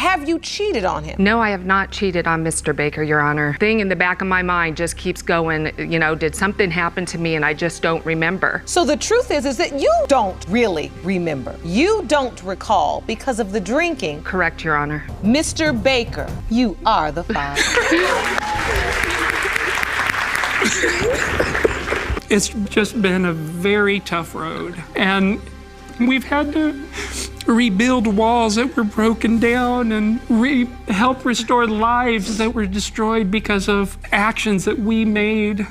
Have you cheated on him? No, I have not cheated on Mr. Baker, Your Honor. Thing in the back of my mind just keeps going, you know, did something happen to me and I just don't remember? So the truth is that you don't really remember. You don't recall because of the drinking. Correct, Your Honor. Mr. Baker, you are the father. It's just been a very tough road, and we've had to rebuild walls that were broken down and help restore lives that were destroyed because of actions that we made.